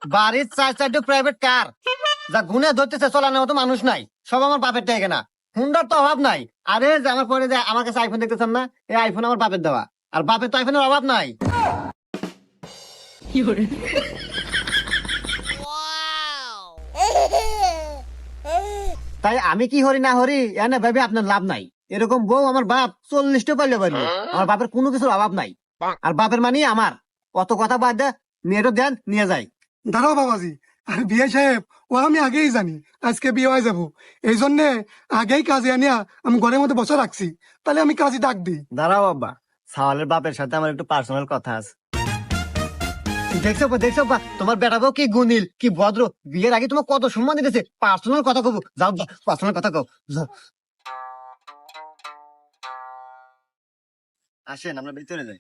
বাড়ির চারটে private car, যা গুনে ধরতেছে চলানোর মতো মানুষ নাই, সব আমার বাপের টাকা না। হুন্ডার তো অভাব নাই। আরে যে আমার পরে যে আমার কাছে আইফোন দেখতেছেন না, এই আইফোন আমার বাপের দেওয়া। আর বাপের তো আইফোনের অভাব নাই। তাই আমি কি হরি না হরি এনে ভেবে আপনার লাভ নাই। এরকম বউ আমার বাপ 40টা পাইলে পারবে। আমার বাপের কোনো কিছুর অভাব নাই। আর বাপের মানে আমার। অত কথা বাদ দে, মেয়েটা দেন নিয়ে যাই। দাঁড়াও বাবাজি, আর বিয়ে সাহেব ও আমি আগেই জানি আজকে বিয়ে হয়ে যাবো, এই জন্যে আগেই কাজে আনিয়া আমি ঘরের মধ্যে বসে রাখছি। তাহলে আমি কাজে ডাক দিই। দাঁড়াও বাবা, সাওয়ালের বাপের সাথে আমার একটু পার্সোনাল কথা আছে। দেখছো বা তোমার বেটা বউ কি গুণিল, কি ভদ্র। বিয়ের আগে তোমার কত সম্মান দিতেছে। পার্সোনাল কথা কব, যাও পার্সোনাল কথা কও। যাও। আসেন আমরা ভিতরে যাই।